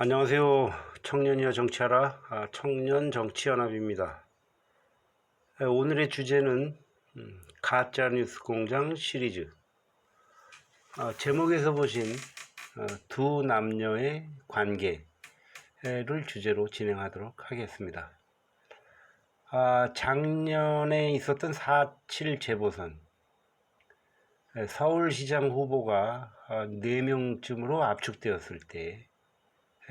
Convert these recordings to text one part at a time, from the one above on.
안녕하세요. 청년이여 정치하라. 청년정치연합입니다. 오늘의 주제는 가짜뉴스 공장 시리즈. 제목에서 보신 두 남녀의 관계를 주제로 진행하도록 하겠습니다. 작년에 있었던 4.7 재보선, 서울시장 후보가 4명쯤으로 압축되었을 때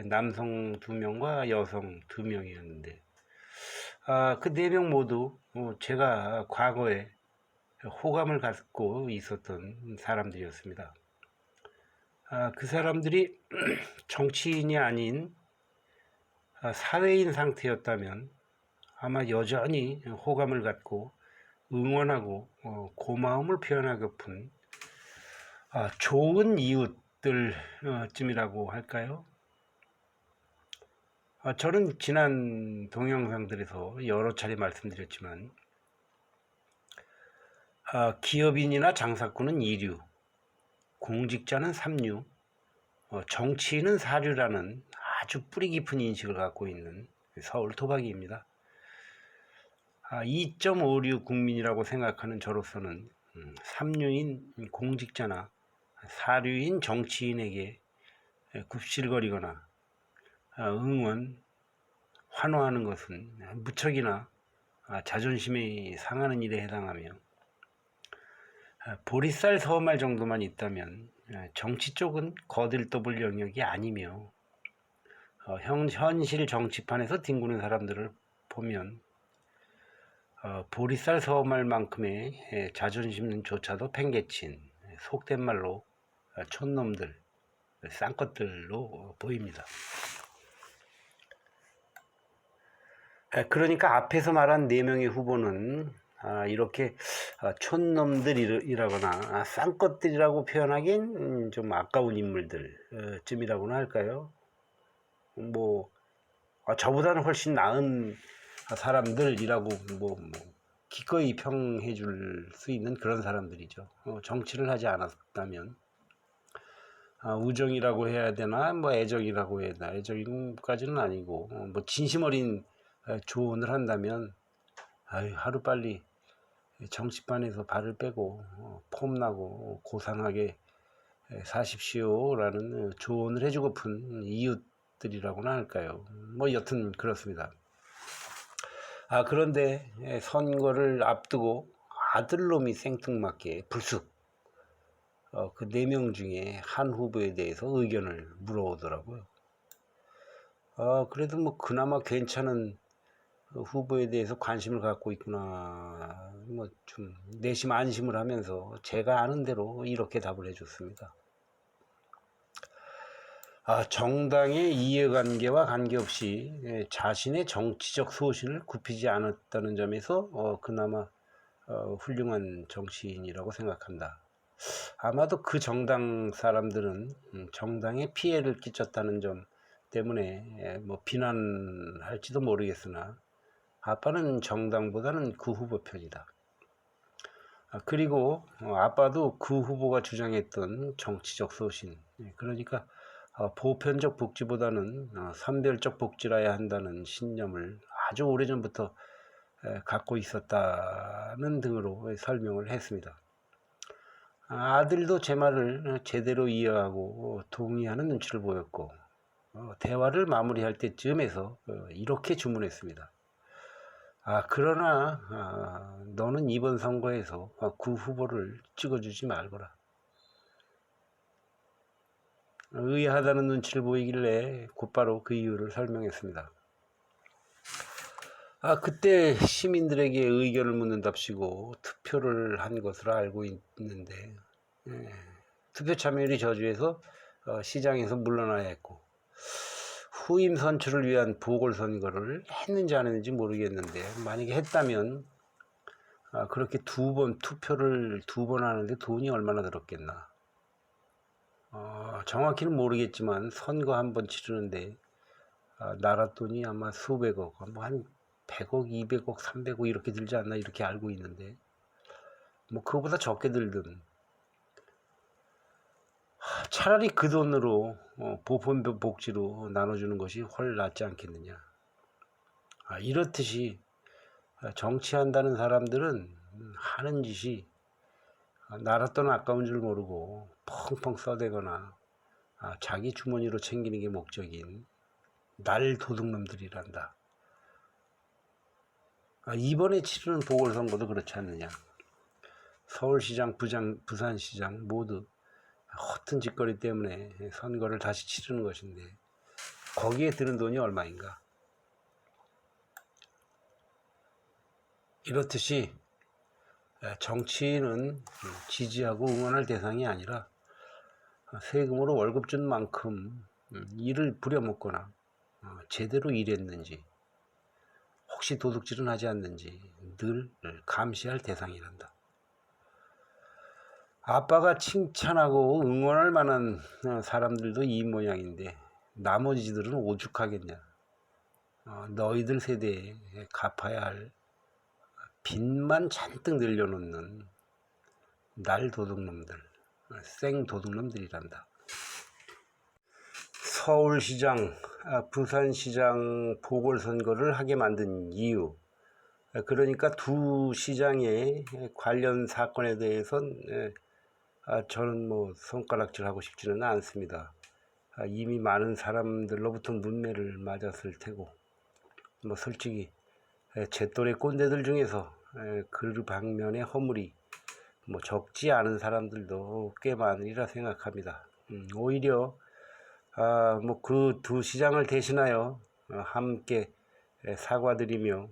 남성 2명과 여성 2명이었는데 그 4명 모두 제가 과거에 호감을 갖고 있었던 사람들이었습니다. 그 사람들이 정치인이 아닌 사회인 상태였다면 아마 여전히 호감을 갖고 응원하고 고마움을 표현하고픈 좋은 이웃들쯤이라고 할까요? 저는 지난 동영상들에서 여러 차례 말씀드렸지만 기업인이나 장사꾼은 2류, 공직자는 3류, 정치인은 4류라는 아주 뿌리 깊은 인식을 갖고 있는 서울 토박이입니다. 2.5류 국민이라고 생각하는 저로서는 3류인 공직자나 4류인 정치인에게 굽실거리거나 응원, 환호하는 것은 무척이나 자존심이 상하는 일에 해당하며 보리쌀 서말 정도만 있다면 정치 쪽은 거들떠볼 영역이 아니며 현실 정치판에서 뒹구는 사람들을 보면 보리쌀 서말만큼의 자존심조차도 팽개친 속된 말로 촌놈들, 쌍것들로 보입니다. 그러니까 앞에서 말한 4명의 후보는 이렇게 촌놈들이라거나 쌍것들이라고 표현하기엔 좀 아까운 인물들쯤이라고나 할까요? 저보다는 훨씬 나은 사람들이라고 기꺼이 평해 줄 수 있는 그런 사람들이죠. 정치를 하지 않았다면 우정이라고 해야 되나 애정이라고 해야 되나, 애정까지는 아니고 진심 어린 조언을 한다면 하루빨리 정치판에서 발을 빼고 폼나고 고상하게 사십시오 라는 조언을 해주고픈 이웃들이라고나 할까요. 여튼 그렇습니다. 그런데 선거를 앞두고 아들놈이 생뚱맞게 불쑥 그 4명 중에 한 후보에 대해서 의견을 물어오더라고요. 그래도 그나마 괜찮은 후보에 대해서 관심을 갖고 있구나, 좀 내심 안심을 하면서 제가 아는 대로 이렇게 답을 해줬습니다. 정당의 이해관계와 관계없이 자신의 정치적 소신을 굽히지 않았다는 점에서 그나마 훌륭한 정치인이라고 생각한다. 아마도 그 정당 사람들은 정당에 피해를 끼쳤다는 점 때문에 비난할지도 모르겠으나 아빠는 정당보다는 그 후보 편이다. 그리고 아빠도 그 후보가 주장했던 정치적 소신, 그러니까 보편적 복지보다는 선별적 복지라야 한다는 신념을 아주 오래전부터 갖고 있었다는 등으로 설명을 했습니다. 아들도 제 말을 제대로 이해하고 동의하는 눈치를 보였고 대화를 마무리할 때쯤에서 이렇게 주문했습니다. 그러나 너는 이번 선거에서 그 후보를 찍어주지 말거라. 의아하다는 눈치를 보이길래 곧바로 그 이유를 설명했습니다. 그때 시민들에게 의견을 묻는답시고 투표를 한 것으로 알고 있는데 투표 참여율이 저조해서 시장에서 물러나야 했고 후임 선출을 위한 보궐선거를 했는지 안 했는지 모르겠는데 만약에 했다면 그렇게 투표를 2번 하는데 돈이 얼마나 들었겠나. 정확히는 모르겠지만 선거 한 번 치르는데 나라 돈이 아마 수백억, 한 100억, 200억, 300억 이렇게 들지 않나 이렇게 알고 있는데 그거보다 적게 들든 차라리 그 돈으로 보편복지로 나눠주는 것이 훨 낫지 않겠느냐. 이렇듯이 정치한다는 사람들은 하는 짓이 나라 돈 아까운 줄 모르고 펑펑 써대거나 자기 주머니로 챙기는 게 목적인 날 도둑놈들이란다. 이번에 치르는 보궐선거도 그렇지 않느냐. 서울시장, 부산시장 모두 허튼 짓거리 때문에 선거를 다시 치르는 것인데 거기에 드는 돈이 얼마인가. 이렇듯이 정치인은 지지하고 응원할 대상이 아니라 세금으로 월급 준 만큼 일을 부려먹거나 제대로 일했는지 혹시 도둑질은 하지 않는지 늘 감시할 대상이란다. 아빠가 칭찬하고 응원할 만한 사람들도 이 모양인데 나머지들은 오죽하겠냐. 너희들 세대에 갚아야 할 빚만 잔뜩 늘려놓는 날 도둑놈들, 생 도둑놈들이란다. 서울시장, 부산시장 보궐선거를 하게 만든 이유, 그러니까 두 시장의 관련 사건에 대해서는 저는 손가락질하고 싶지는 않습니다. 이미 많은 사람들로부터 문매를 맞았을 테고 솔직히 제 또래 꼰대들 중에서 그 방면의 허물이 적지 않은 사람들도 꽤 많으리라 생각합니다. 오히려 그 두 시장을 대신하여 함께 사과드리며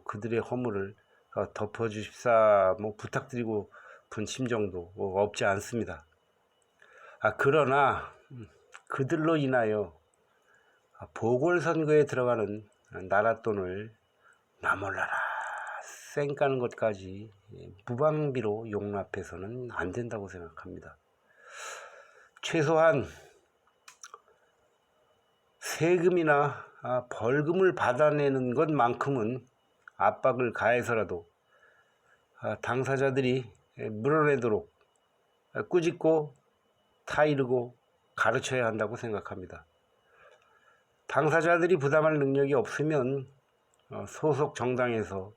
그들의 허물을 덮어주십사 부탁드리고 분 심정도 없지 않습니다. 그러나 그들로 인하여 보궐선거에 들어가는 나랏돈을 나몰라라 쌩까는 것까지 무방비로 용납해서는 안 된다고 생각합니다. 최소한 세금이나 벌금을 받아내는 것만큼은 압박을 가해서라도 당사자들이 물어내도록 꾸짖고 타이르고 가르쳐야 한다고 생각합니다. 당사자들이 부담할 능력이 없으면 소속 정당에서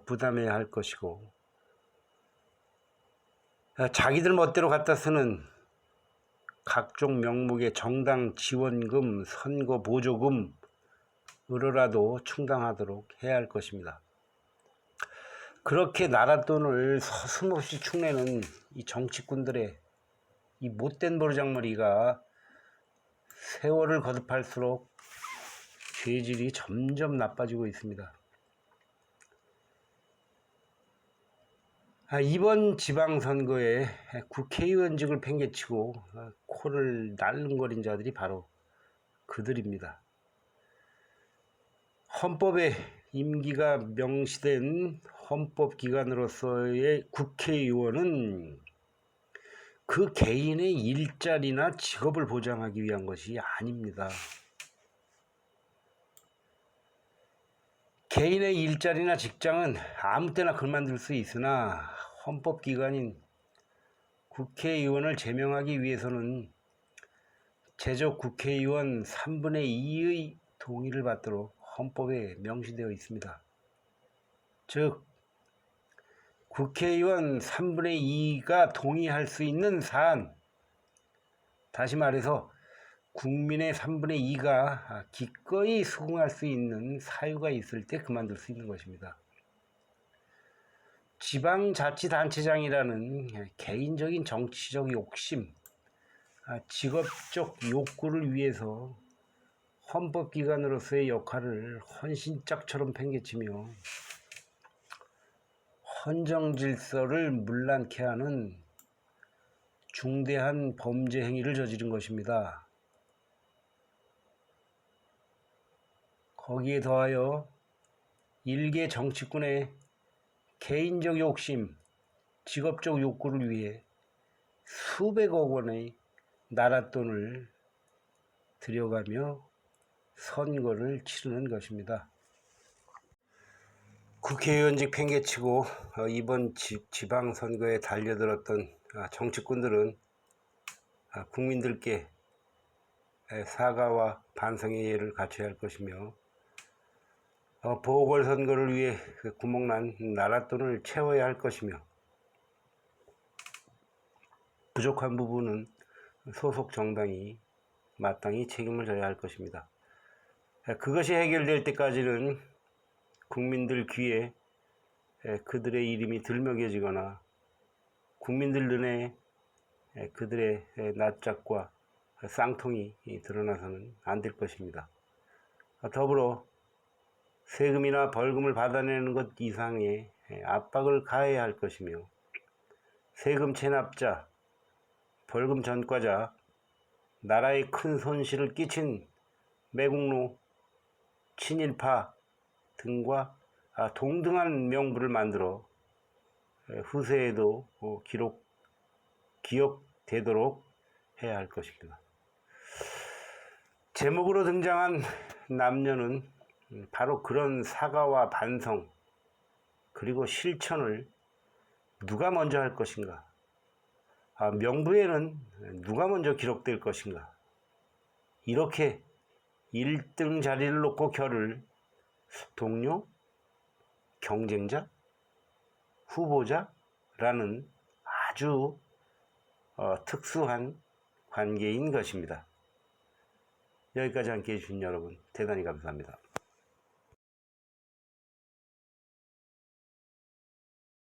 부담해야 할 것이고 자기들 멋대로 갖다 쓰는 각종 명목의 정당 지원금, 선거 보조금으로라도 충당하도록 해야 할 것입니다. 그렇게 나랏돈을 서슴없이 축내는 이 정치꾼들의 이 못된 버르장머리가 세월을 거듭할수록 죄질이 점점 나빠지고 있습니다. 이번 지방선거에 국회의원직을 팽개치고 코를 날름거린 자들이 바로 그들입니다. 헌법에 임기가 명시된 헌법기관으로서의 국회의원은 그 개인의 일자리나 직업을 보장하기 위한 것이 아닙니다. 개인의 일자리나 직장은 아무 때나 그만둘 수 있으나 헌법기관인 국회의원을 제명하기 위해서는 제적 국회의원 3분의 2의 동의를 받도록 헌법에 명시되어 있습니다. 즉 국회의원 3분의 2가 동의할 수 있는 사안, 다시 말해서 국민의 3분의 2가 기꺼이 수긍할 수 있는 사유가 있을 때 그만둘 수 있는 것입니다. 지방자치단체장이라는 개인적인 정치적 욕심, 직업적 욕구를 위해서 헌법기관으로서의 역할을 헌신짝처럼 팽개치며 헌정질서를 문란케 하는 중대한 범죄 행위를 저지른 것입니다. 거기에 더하여 일개 정치꾼의 개인적 욕심, 직업적 욕구를 위해 수백억 원의 나랏돈을 들여가며 선거를 치르는 것입니다. 국회의원직 팽개치고 이번 지방선거에 달려들었던 정치꾼들은 국민들께 사과와 반성의 예를 갖춰야 할 것이며 보궐선거를 위해 그 구멍난 나랏돈을 채워야 할 것이며 부족한 부분은 소속 정당이 마땅히 책임을 져야 할 것입니다. 그것이 해결될 때까지는 국민들 귀에 그들의 이름이 들먹여지거나 국민들 눈에 그들의 낯짝과 쌍통이 드러나서는 안 될 것입니다. 더불어 세금이나 벌금을 받아내는 것 이상의 압박을 가해야 할 것이며 세금 체납자, 벌금 전과자, 나라에 큰 손실을 끼친 매국노, 친일파 등과 동등한 명부를 만들어 후세에도 기억되도록 해야 할 것입니다. 제목으로 등장한 남녀는 바로 그런 사과와 반성 그리고 실천을 누가 먼저 할 것인가? 명부에는 누가 먼저 기록될 것인가? 이렇게 1등 자리를 놓고 겨룰 동료, 경쟁자, 후보자라는 아주 특수한 관계인 것입니다. 여기까지 함께해 주신 여러분 대단히 감사합니다.